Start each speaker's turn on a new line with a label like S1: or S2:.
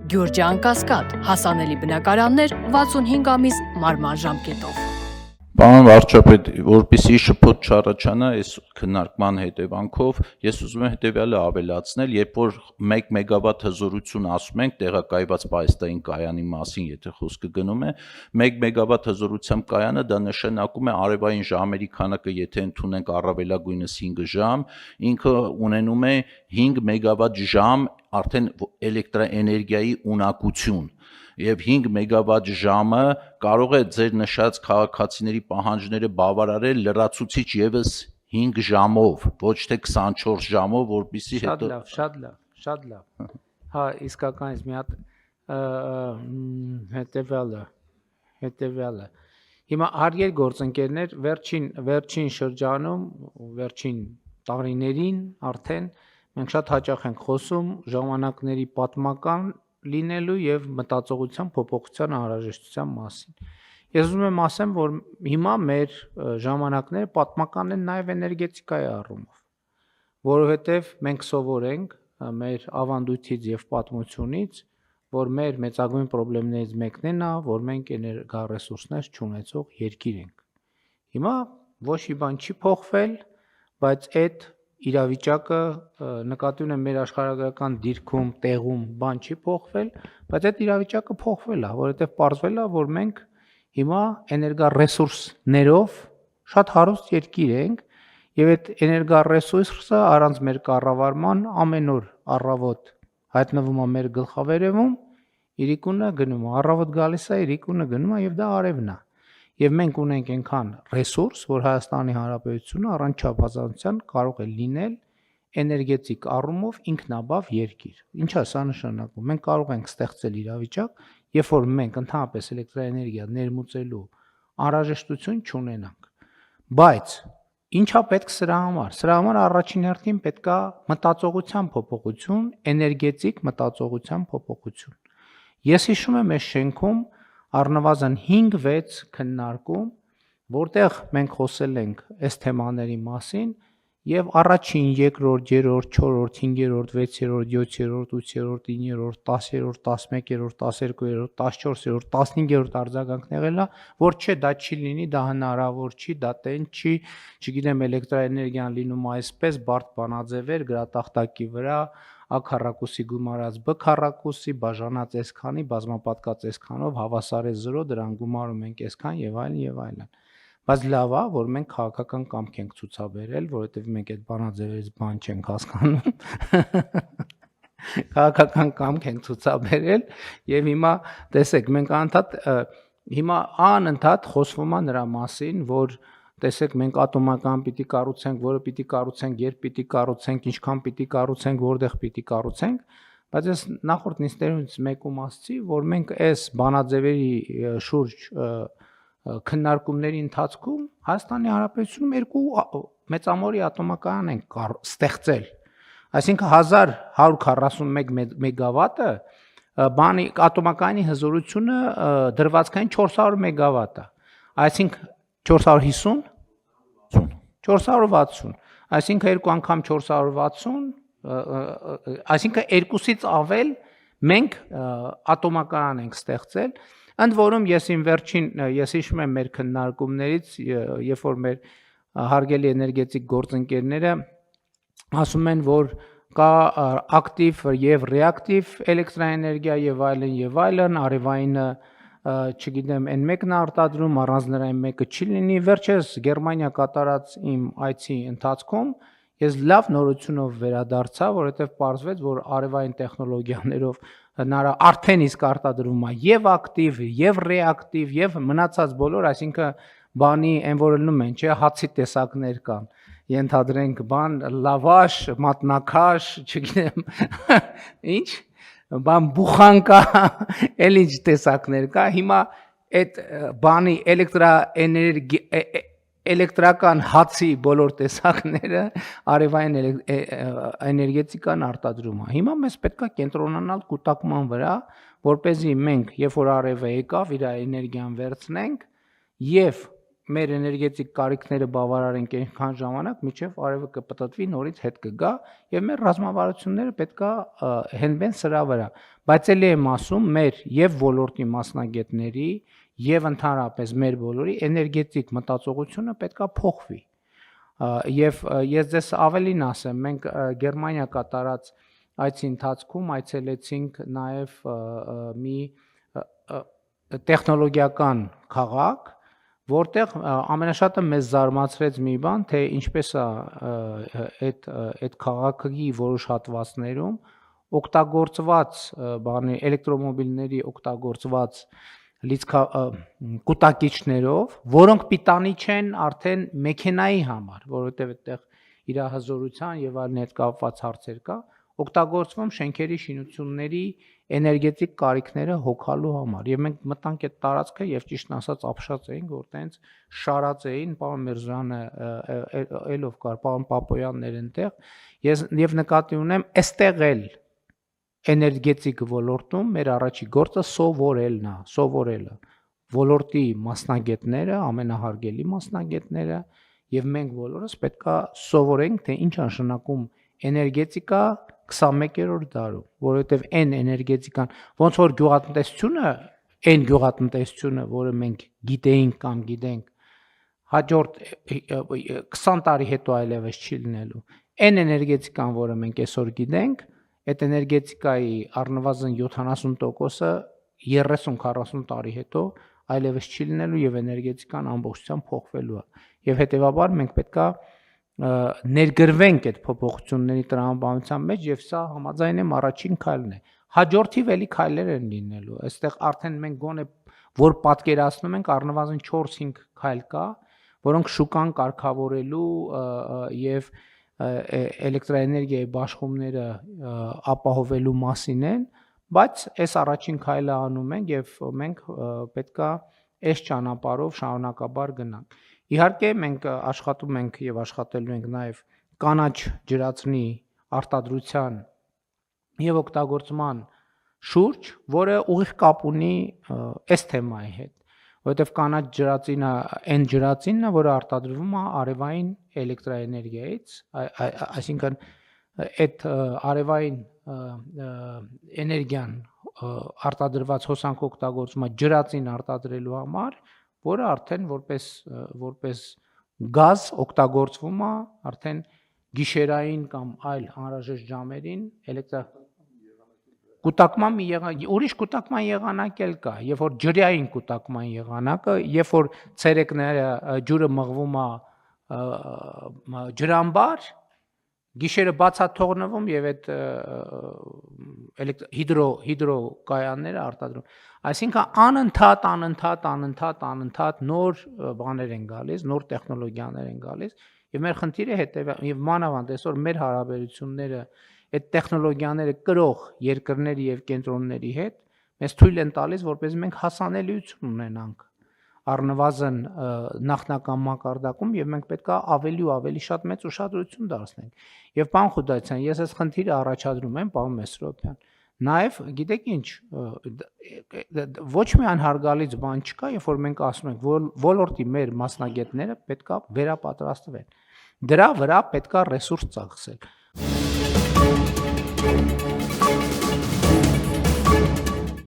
S1: Գյուրջան Կասկադ, հասանելի բնակարաններ 65 ամիս մարման ժամկետով։
S2: Պարոն վարչապետ, որպեսզի շփոթ չառաջանա այս քննարկման հետևանքով, ես ուզում եմ հետևյալը ավելացնել, երբ որ 1 մեգավատ հզորություն ասում ենք տեղակայված պահեստային կայանի մասին, եթե խոսքը գնում է, 1 մեգավատ հզորությամբ կայանը դա նշանակում է արևային ժամերի քանակը, եթե ընդունենք առավելագույնս 5 ժամ, ինքը ունենում է 5 մեգավատ ժամ արդեն էլեկտրաէներգիայի ունակություն։ Եվ 5 մեգավատ ժամը կարող է ձեր նշած քաղաքացիների պահանջները բավարարել լրացուցիչ եւս 5 ժամով, ոչ թե 24 ժամով, որպեսզի հետո
S3: Շատ լավ։ Հա, իսկականից մի հատ հետևյալը։ Հիմա հարգելի գործընկերներ, վերջին շրջանում, վերջին տարիներին արդեն մենք շատ հաճախ ենք խոսում ժամանակների պատմական լինելու եւ մտածողության փոփոխության անհրաժեշտության մասին։ Ես ուզում եմ ասեմ, որ հիմա մեր ժամանակները պատմական են նաեւ էներգետիկայի առումով, որովհետեւ մենք սովորենք մեր ավանդույթից եւ պատմությունից, որ մեր մեծագույն խնդիրներից մեկն է նա, որ մենք էներգառեսուրսներ չունեցող երկիր ենք։ Հիմա ոչ մի բան չի փոխվել, բայց այդ իրավիճակը նկատի ունեմ մեր աշխարհագրական դիրքում, տեղում բան չի փոխվել, բայց այդ իրավիճակը փոխվել է, որովհետև պարզվել է, որ մենք հիմա էներգառեսուրսներով շատ հարուստ երկիր ենք, եւ այդ էներգառեսուրսը առանց մեր կառավարման ամեն օր առավոտ հայտնվում է մեր գլխավերևում, իրիկունը գնում է, առավոտ գալիս է, իրիկունը գնում է եւ դա արևն է։ Եվ մենք ունենք այնքան ռեսուրս, որ Հայաստանի Հանրապետությունը առանց չափազանցության կարող է լինել էներգետիկ առումով ինքնաբավ երկիր։ Ինչ է սա նշանակում։ Մենք կարող ենք ստեղծել իրավիճակ, երբ որ մենք ընդհանրապես էլեկտրաէներգիա ներմուծելու անհրաժեշտություն չունենանք։ Բայց ինչա պետք սրա համար։ Սրա համար առաջին հերթին պետք է մտածողության փոփոխություն, էներգետիկ մտածողության փոփոխություն։ Ես հիշում եմ այս շենքում առնվազն 5-6 քննարկում, որտեղ մենք խոսել ենք այս թեմաների մասին եւ առաջին, երկրորդ, երրորդ, չորրորդ, 5-րդ, 6-րդ, 7-րդ, 8-րդ, 9-րդ, 10-րդ, 11-րդ, 12-րդ, 14-րդ, 15-րդ արձագանքն եղել է, որ չէ, դա չի լինի, դա հնարավոր չի, դա տեն չի, չգիտեմ, էլեկտրաէներգիան լինում այսպես, բարդ բանաձևեր, գրատախտակի վրա, A քառակուսի գումարած B քառակուսի, բաժանած այսքանի, բազմապատկած այսքանով, հավասար է 0, դրան գումարում ենք այսքան եւ այլն եւ այլն։ Բայց լավ է, որ մենք քաղաքական կամք ենք ցուցաբերել, որովհետեւ մենք այդ բանաձևերից բան չենք հասկանում։ Քաղաքական կամք ենք ցուցաբերել եւ հիմա տեսեք, մենք հիմա անընդհատ խոսվում է նրա մասին, որ տեսեք, մենք ատոմական պիտի կառուցենք, որը պիտի կառուցենք, երբ պիտի կառուցենք, ինչքան պիտի կառուցենք, որտեղ պիտի կառուցենք, բայց ես նախորդ նիստերից մեկում ասացի, որ մենք այս բանաձևերի շուրջ քննարկումների ընթացքում Հայաստանի Հանրապետությունում 2 մեծամորի ատոմակայան ենք ստեղծել։ Այսինքն 1141 մեգավատը բանի ատոմակայանի հզորությունը դրվածքային 400 մեգավատ է։ Այսինքն 450, 460, այսինքն 2 անգամ 460, այսինքն 2-ից ավել մենք ատոմակայան ենք ստեղծել, ընդ որում ես հիշում եմ մեր քննարկումներից, երբ որ մեր հարգելի էներգետիկ գործընկերները ասում են, որ կա ակտիվ եւ ռեակտիվ էլեկտրաէներգիա եւ այլն, արևայինը չգիտեմ, այն մեկն է արտադրում, առանց նրա այն մեկը չի լինի։ Վերջերս Գերմանիա կատարած իմ այցի ընթացքում ես լավ նորությունով վերադարձա, որովհետև պարզվեց, որ արևային տեխնոլոգիաներով հնարավոր արդեն իսկ արտադրվում է եւ ակտիվ, եւ ռեակտիվ, եւ մնացած բոլոր, այսինքն բանի այն որ լնում են, չէ, հացի տեսակներ կան։ Ենթադրենք բան, լավաշ, մատնակաշ, չգիտեմ, ինչ բան բուխանկա, էլ ինչ տեսակներ կա, հիմա այդ բանի էլեկտրական հացի բոլոր տեսակները արևային էներգետիկան արտադրում է։ Հիմա մեզ պետք է կենտրոնանալ կուտակման վրա, որպեսզի մենք, երբ որ արևը եկավ, իր էներգիան վերցնենք եւ մեր էներգետիկ կարիքները բավարարենք այնքան ժամանակ, մինչև արևը կպտտվի, նորից հետ կգա եւ մեր ռազմավարությունները պետքա հենվեն սրա վրա։ Բայց ելի եմ ասում, մեր եւ ոլորտի մասնագետների եւ ընդհանրապես մեր բոլորի էներգետիկ մտածողությունը պետքա փոխվի։ Եվ ես ձեզ ավելին ասեմ, մենք Գերմանիա կատարած այցի ընթացքում այցելեցինք նաեւ մի տեխնոլոգիական քաղաք, որտեղ ամենաշատը մեզ զարմացրեց մի բան, թե ինչպես է այդ քաղաքի որոշ հատվածներում օգտագործված էլեկտրոմոբիլների օգտագործված կուտակիչներով, որոնք պիտանի չեն արդեն մեքենայի համար, որովհետև այդտեղ իր հզորության եւ այլն հետ կապված հարցեր կա, օգտագործվում շենքերի շինությունների էներգետիկ կարիքները հոգալու համար։ Եվ մենք մտանք այդ տարածքը եւ ճիշտն ասած ապշած էինք, որ տենց շարած էին, պարոն Միրզյանը ելով կար, պարոն Պապոյաններ այնտեղ, եւ նկատի ունեմ, այստեղ էլ էներգետիկ ոլորտում մեր առաջի գործը սովորելն է, սովորելը ոլորտի մասնագետները, ամենահարգելի մասնագետները եւ մենք բոլորս պետքա սովորենք, թե ինչ նշանակում էներգետիկա 21-րդ դարում, որովհետեւ այն էներգետիկան, ոնց որ գյուղատնտեսությունը, այն գյուղատնտեսությունը, որը մենք գիտեինք կամ գիտենք, հաջորդ 20 տարի հետո այլևս չի լինելու։ Այն էներգետիկան, որը մենք այսօր գիտենք, այդ էներգետիկայի առնվազն 70%-ը 30-40 տարի հետո այլևս չի լինելու եւ էներգետիկան ամբողջությամբ փոխվելու է։ Եվ հետեւաբար մենք պետքա ներգրվենք այդ փոփոխությունների տրամաբանության մեջ եւ սա համաձայն եմ առաջին քայլն է։ Հաջորդիվ էլի քայլեր են լինելու։ Այստեղ արդեն մենք գոնե որ պատկերացնում ենք առնվազն 4-5 քայլ կա, որոնք շուկան կարգավորելու եւ էլեկտրաէներգիայի բաշխումները ապահովելու մասին են, բայց այս առաջին քայլը անում ենք եւ մենք պետքա այս ճանապարհով շարունակաբար գնանք։ Իհարկե մենք աշխատում ենք եւ աշխատելու ենք նաեւ կանաչ ջրածնի արտադրության եւ օգտագործման շուրջ, որը ուղիղ կապ ունի այս թեմայի հետ, որովհետեւ կանաչ ջրածինը այն ջրածինն է, որը արտադրվում է արևային էլեկտրաէներգիայից, այսինքն այդ արևային էներգիան արտադրված հոսանք օգտագործում է ջրածին արտադրելու համար, որը արդեն որպես գազ օգտագործվում է արդեն գիշերային կամ այլ անհրաժեշտ ժամերին կուտակման ուրիշ կուտակման եղանակ էլ կա, երբ որ ջրային կուտակման եղանակը, երբ որ ցերեկները ջուրը մղվում է ջրամբար, գիշերը բաց է թողնվում եւ այդ հիդրո կայանները արտադրում։ Այսինքն անընդհատ նոր բաներ են գալիս, նոր տեխնոլոգիաներ են գալիս եւ մեր խնդիրը հետեւյալ եւ մանավանդ այսօր մեր հարաբերությունները այդ տեխնոլոգիաները կրող երկրների եւ կենտրոնների հետ մեզ թույլ են տալիս, որպեսզի մենք հասանելիություն ունենանք առնվազն նախնական մակարդակում եւ մենք պետք է ավելի ու ավելի շատ մեծ ուշադրություն դարձնենք։ Եվ պարոն Խուդայցյան, ես այս խնդիրը առաջադրում եմ, պարոն Մեսրոպյան, նաեւ գիտեք ինչ, ոչ միայն հարգալից բան չկա, երբ որ մենք ասում ենք, որ ոլորտի մեր մասնագետները պետք է վերապատրաստվեն։ Դրա վրա պետք է ռեսուրս ծախսել։